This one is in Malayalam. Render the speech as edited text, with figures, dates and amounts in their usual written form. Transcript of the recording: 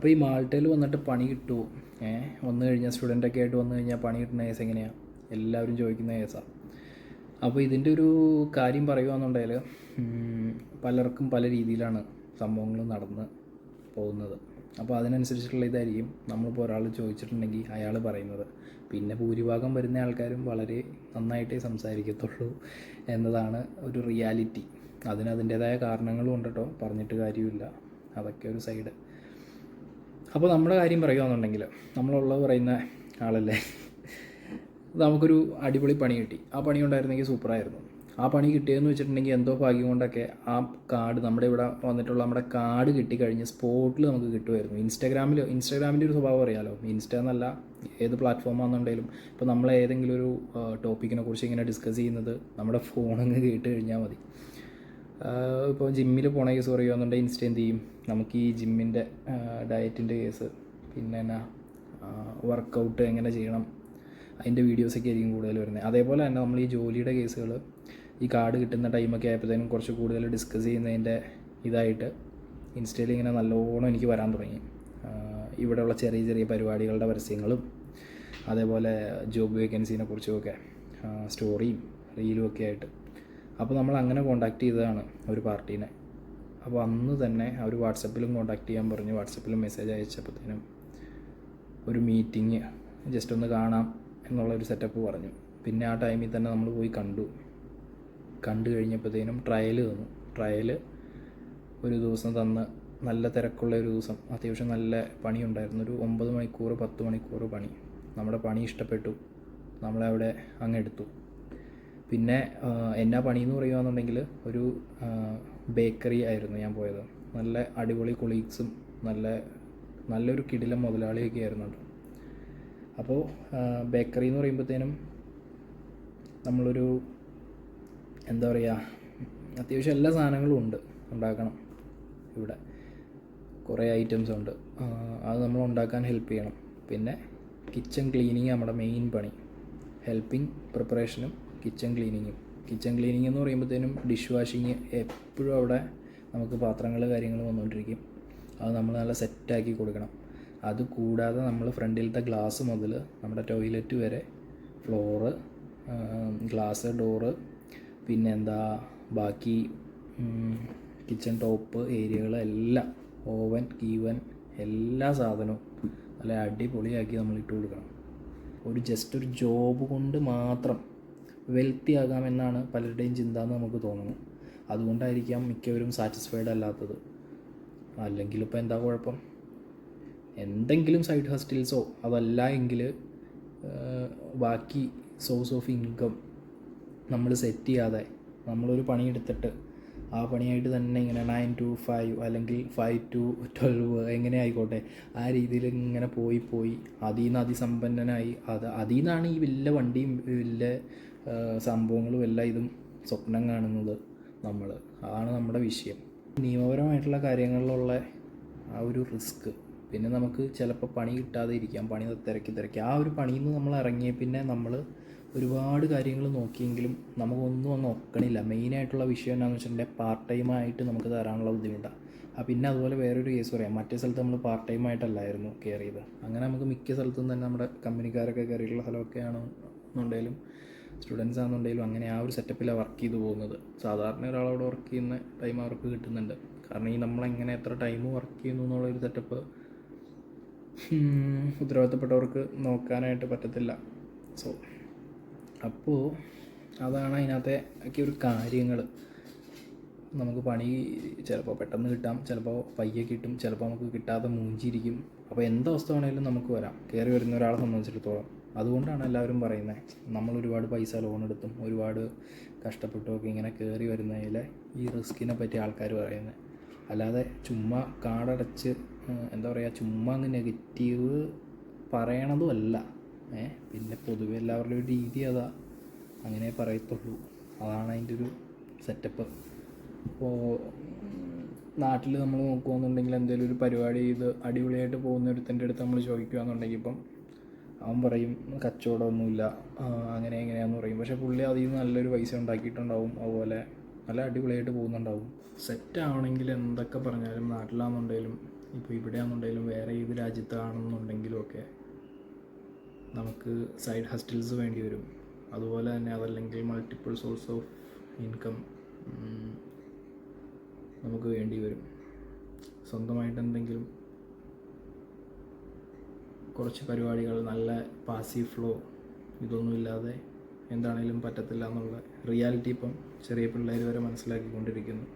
അപ്പോൾ ഈ മാൾട്ടയിൽ വന്നിട്ട് പണി കിട്ടുമോ? വന്നു കഴിഞ്ഞാൽ സ്റ്റുഡൻ്റൊക്കെ ആയിട്ട് വന്നു കഴിഞ്ഞാൽ പണി കിട്ടുന്ന കേസ് എങ്ങനെയാണ്? എല്ലാവരും ചോദിക്കുന്ന കേസാണ്. അപ്പോൾ ഇതിൻ്റെ ഒരു കാര്യം പറയുകയാണെന്നുണ്ടെങ്കിൽ പലർക്കും പല രീതിയിലാണ് സംഭവങ്ങൾ നടന്ന് പോകുന്നത്. അപ്പോൾ അതിനനുസരിച്ചിട്ടുള്ള ഇതായിരിക്കും നമ്മളിപ്പോൾ ഒരാൾ ചോദിച്ചിട്ടുണ്ടെങ്കിൽ അയാൾ പറയുന്നത്. പിന്നെ ഭൂരിഭാഗം വരുന്ന ആൾക്കാരും വളരെ നന്നായിട്ടേ സംസാരിക്കത്തുള്ളൂ എന്നതാണ് ഒരു റിയാലിറ്റി. അതിൻ്റേതായ കാരണങ്ങളും ഉണ്ട് കേട്ടോ, പറഞ്ഞിട്ട് കാര്യമില്ല. അതൊക്കെ ഒരു സൈഡ്. അപ്പോൾ നമ്മുടെ കാര്യം പറയുകയാണെന്നുണ്ടെങ്കിൽ നമ്മളുള്ളത് പറയുന്ന ആളല്ലേ, നമുക്കൊരു അടിപൊളി പണി കിട്ടി. ആ പണി ഉണ്ടായിരുന്നെങ്കിൽ സൂപ്പറായിരുന്നു. ആ പണി കിട്ടിയതെന്ന് വെച്ചിട്ടുണ്ടെങ്കിൽ എന്തോ ഭാഗ്യം കൊണ്ടൊക്കെ ആ കാർഡ് നമ്മുടെ ഇവിടെ വന്നിട്ടുള്ള നമ്മുടെ കാർഡ് കിട്ടിക്കഴിഞ്ഞ് സ്പോട്ടിൽ നമുക്ക് കിട്ടുമായിരുന്നു. ഇൻസ്റ്റാഗ്രാമിൻ്റെ ഒരു സ്വഭാവം അറിയാമല്ലോ. ഇൻസ്റ്റ എന്നല്ല, ഏത് പ്ലാറ്റ്ഫോമാണെന്നുണ്ടെങ്കിലും ഇപ്പോൾ നമ്മൾ ഏതെങ്കിലും ഒരു ടോപ്പിക്കിനെ കുറിച്ച് ഇങ്ങനെ ഡിസ്കസ് ചെയ്യുന്നത് നമ്മുടെ ഫോണങ്ങ് കേട്ട് കഴിഞ്ഞാൽ മതി. ഇപ്പോൾ ജിമ്മിൽ പോണ കേസ് പറയുകയാണെന്നുണ്ടെങ്കിൽ ഇൻസ്റ്റ എന്ത് ചെയ്യും, നമുക്ക് ഈ ജിമ്മിൻ്റെ ഡയറ്റിൻ്റെ കേസ്, പിന്നെ എന്നാ വർക്കൗട്ട് എങ്ങനെ ചെയ്യണം, അതിൻ്റെ വീഡിയോസൊക്കെ ആയിരിക്കും കൂടുതൽ വരുന്നത്. അതേപോലെ തന്നെ നമ്മൾ ഈ ജോലിയുടെ കേസുകൾ ഈ കാർഡ് കിട്ടുന്ന ടൈമൊക്കെ ആയപ്പോഴത്തേനും കുറച്ച് കൂടുതൽ ഡിസ്കസ് ചെയ്യുന്നതിൻ്റെ ഇതായിട്ട് ഇൻസ്റ്റയിൽ ഇങ്ങനെ നല്ലോണം എനിക്ക് വരാൻ തുടങ്ങി. ഇവിടെയുള്ള ചെറിയ ചെറിയ പരിപാടികളുടെ പരസ്യങ്ങളും അതേപോലെ ജോബ് വേക്കൻസീനെ കുറിച്ചുമൊക്കെ സ്റ്റോറിയും റീലും ഒക്കെ ആയിട്ട്. അപ്പോൾ നമ്മൾ അങ്ങനെ കോൺടാക്റ്റ് ചെയ്തതാണ് ഒരു പാർട്ടീനെ. അപ്പോൾ അന്ന് തന്നെ അവർ വാട്സപ്പിലും കോൺടാക്റ്റ് ചെയ്യാൻ പറഞ്ഞു. വാട്സപ്പിലും മെസ്സേജ് അയച്ചപ്പോഴത്തേനും ഒരു മീറ്റിംഗ് ജസ്റ്റ് ഒന്ന് കാണാം എന്നുള്ളൊരു സെറ്റപ്പ് പറഞ്ഞു. പിന്നെ ആ ടൈമിൽ തന്നെ നമ്മൾ പോയി കണ്ടു കഴിഞ്ഞപ്പോഴത്തേനും ട്രയൽ തന്നു. ട്രയൽ ഒരു ദിവസം തന്ന്, നല്ല തിരക്കുള്ള ഒരു ദിവസം, അത്യാവശ്യം നല്ല പണിയുണ്ടായിരുന്നു. ഒരു 9 മണിക്കൂർ 10 മണിക്കൂർ പണി. നമ്മുടെ പണി ഇഷ്ടപ്പെട്ടു, നമ്മളവിടെ അങ്ങെടുത്തു. പിന്നെ എന്നാ പണിയെന്ന് പറയുകയാണെന്നുണ്ടെങ്കിൽ ഒരു ബേക്കറി ആയിരുന്നു ഞാൻ പോയത്. നല്ല അടിപൊളി കൊളീഗ്സും നല്ലൊരു കിടിലം മുതലാളിയൊക്കെ ആയിരുന്നു കേട്ടോ. അപ്പോൾ ബേക്കറി എന്ന് പറയുമ്പോഴത്തേനും നമ്മളൊരു എന്താ പറയുക, അത്യാവശ്യം എല്ലാ സാധനങ്ങളും ഉണ്ട് ഉണ്ടാക്കണം. ഇവിടെ കുറേ ഐറ്റംസ് ഉണ്ട്, അത് നമ്മൾ ഉണ്ടാക്കാൻ ഹെൽപ്പ് ചെയ്യണം. പിന്നെ കിച്ചൺ ക്ലീനിങ് നമ്മുടെ മെയിൻ പണി. ഹെൽപ്പിംഗ് പ്രിപ്പറേഷനും കിച്ചൺ ക്ലീനിങ്ങും. കിച്ചൺ ക്ലീനിങ് എന്ന് പറയുമ്പോഴത്തേനും ഡിഷ് വാഷിങ് എപ്പോഴും അവിടെ നമുക്ക് പാത്രങ്ങൾ കാര്യങ്ങൾ വന്നുകൊണ്ടിരിക്കും. അത് നമ്മൾ നല്ല സെറ്റാക്കി കൊടുക്കണം. അതുകൂടാതെ നമ്മൾ ഫ്രണ്ടിലത്തെ ഗ്ലാസ് മുതൽ നമ്മുടെ ടോയ്ലറ്റ് വരെ, ഫ്ലോറ്, ഗ്ലാസ്, ഡോറ്, പിന്നെ ബാക്കി കിച്ചൺ ടോപ്പ് ഏരിയകളെല്ലാം, ഓവൻ, കീവൻ, എല്ലാ സാധനവും നല്ല അടിപൊളിയാക്കി നമ്മൾ ഇട്ട് കൊടുക്കണം. ജസ്റ്റ് ഒരു ജോബ് കൊണ്ട് മാത്രം വെൽത്തി ആകാമെന്നാണ് പലരുടെയും ചിന്ത എന്ന് നമുക്ക് തോന്നുന്നു. അതുകൊണ്ടായിരിക്കാം മിക്കവരും സാറ്റിസ്ഫൈഡ് അല്ലാത്തത്. അല്ലെങ്കിൽ ഇപ്പോൾ എന്താ കുഴപ്പം, എന്തെങ്കിലും സൈഡ് ഹസ്റ്റിൽസോ അതല്ല എങ്കിൽ ബാക്കി സോഴ്സ് ഓഫ് ഇൻകം നമ്മൾ സെറ്റ് ചെയ്യാതെ നമ്മളൊരു പണിയെടുത്തിട്ട് ആ പണിയായിട്ട് തന്നെ ഇങ്ങനെ 9 to 5 അല്ലെങ്കിൽ 5 to 12 എങ്ങനെ ആയിക്കോട്ടെ, ആ രീതിയിൽ ഇങ്ങനെ പോയി അതിൽ നിന്ന് അതിസമ്പന്നനായി, അതിൽ നിന്നാണ് ഈ വലിയ വണ്ടിയും വലിയ സംഭവങ്ങളും എല്ലാം ഇതും സ്വപ്നം കാണുന്നത് നമ്മൾ. അതാണ് നമ്മുടെ വിഷയം. നിയമപരമായിട്ടുള്ള കാര്യങ്ങളിലുള്ള ആ ഒരു റിസ്ക്, പിന്നെ നമുക്ക് ചിലപ്പോൾ പണി കിട്ടാതെ ഇരിക്കാം, പണി തിരക്കി ആ ഒരു പണിയിൽ നിന്ന് നമ്മൾ ഇറങ്ങിയ പിന്നെ നമ്മൾ ഒരുപാട് കാര്യങ്ങൾ നോക്കിയെങ്കിലും നമുക്കൊന്നും ഒന്നും ഒക്കണില്ല. മെയിനായിട്ടുള്ള വിഷയം എന്താണെന്ന് വെച്ചിട്ടുണ്ടെങ്കിൽ പാർട്ട് ടൈമായിട്ട് നമുക്ക് തരാനുള്ള ബുദ്ധിമുട്ടാണ്. പിന്നെ അതുപോലെ വേറൊരു കേസ് പറയാം. മറ്റേ സ്ഥലത്ത് നമ്മൾ പാർട്ട് ടൈമായിട്ടല്ലായിരുന്നു കയറിയത്. അങ്ങനെ നമുക്ക് മിക്ക സ്ഥലത്തും തന്നെ നമ്മുടെ കമ്പനിക്കാരൊക്കെ കയറിയിട്ടുള്ള സ്ഥലമൊക്കെ ആണെന്നുണ്ടെങ്കിലും സ്റ്റുഡൻസ് ആണെന്നുണ്ടെങ്കിലും അങ്ങനെ ആ ഒരു സെറ്റപ്പിലാണ് വർക്ക് ചെയ്ത് പോകുന്നത്. സാധാരണ ഒരാളവിടെ വർക്ക് ചെയ്യുന്ന ടൈം അവർക്ക് കിട്ടുന്നുണ്ട്. കാരണം ഈ നമ്മളെങ്ങനെ എത്ര ടൈം വർക്ക് ചെയ്യുന്നു എന്നുള്ളൊരു സെറ്റപ്പ് ഉത്തരവാദിത്തപ്പെട്ടവർക്ക് നോക്കാനായിട്ട് പറ്റത്തില്ല. അപ്പോൾ അതാണ് അതിനകത്തെ ഒക്കെ ഒരു കാര്യങ്ങൾ. നമുക്ക് പണി ചിലപ്പോൾ പെട്ടെന്ന് കിട്ടാം, ചിലപ്പോൾ പയ്യെ കിട്ടും, ചിലപ്പോൾ നമുക്ക് കിട്ടാതെ മൂഞ്ചിരിക്കും. അപ്പോൾ എന്തവസ്ഥ വേണമെങ്കിലും നമുക്ക് വരാം കയറി വരുന്ന ഒരാളെ സംബന്ധിച്ചിടത്തോളം. അതുകൊണ്ടാണ് എല്ലാവരും പറയുന്നത്, നമ്മൾ ഒരുപാട് പൈസ ലോൺ എടുത്തും ഒരുപാട് കഷ്ടപ്പെട്ടുമൊക്കെ ഇങ്ങനെ കയറി വരുന്നതിൽ ഈ റിസ്കിനെ പറ്റി ആൾക്കാർ പറയുന്നത്. അല്ലാതെ ചുമ്മാ കാടടച്ച് എന്താ പറയുക, ചുമ്മാ അങ്ങ് നെഗറ്റീവ് പറയണതുമല്ല. പിന്നെ പൊതുവെ എല്ലാവരുടെയും ഒരു രീതി അങ്ങനെ പറയത്തുള്ളൂ. അതാണ് അതിൻ്റെ ഒരു സെറ്റപ്പ്. ഇപ്പോൾ നാട്ടിൽ നമ്മൾ നോക്കുകയെന്നുണ്ടെങ്കിൽ എന്തെങ്കിലും ഒരു പരിപാടി ചെയ്ത് അടിപൊളിയായിട്ട് പോകുന്ന ഒരുത്തൻ്റെ അടുത്ത് നമ്മൾ ചോദിക്കുകയാണെന്നുണ്ടെങ്കിൽ ഇപ്പം അവൻ പറയും കച്ചവടമൊന്നുമില്ല, അങ്ങനെ എങ്ങനെയാണെന്ന് പറയും. പക്ഷേ പുള്ളി അതിൽ നിന്ന് നല്ലൊരു പൈസ ഉണ്ടാക്കിയിട്ടുണ്ടാവും, അതുപോലെ നല്ല അടിപൊളിയായിട്ട് പോകുന്നുണ്ടാവും. സെറ്റാവണമെങ്കിൽ എന്തൊക്കെ പറഞ്ഞാലും നാട്ടിലാണെന്നുണ്ടെങ്കിലും ഇപ്പോൾ ഇവിടെയാണെന്നുണ്ടെങ്കിലും വേറെ ഏത് രാജ്യത്താണെന്നുണ്ടെങ്കിലും ഒക്കെ നമുക്ക് സൈഡ് ഹസ്റ്റിൽസ് വേണ്ടി വരും. അതുപോലെ തന്നെ അതല്ലെങ്കിൽ മൾട്ടിപ്പിൾ സോഴ്സ് ഓഫ് ഇൻകം നമുക്ക് വേണ്ടി വരും. സ്വന്തമായിട്ട് എന്തെങ്കിലും കുറച്ച് പരിപാടികൾ, നല്ല പാസീവ് ഫ്ലോ, ഇതൊന്നുമില്ലാതെ എന്താണേലും പറ്റത്തില്ല എന്നുള്ള റിയാലിറ്റി ഇപ്പം ചെറിയ പിള്ളേർ വരെ മനസ്സിലാക്കിക്കൊണ്ടിരിക്കുന്നു.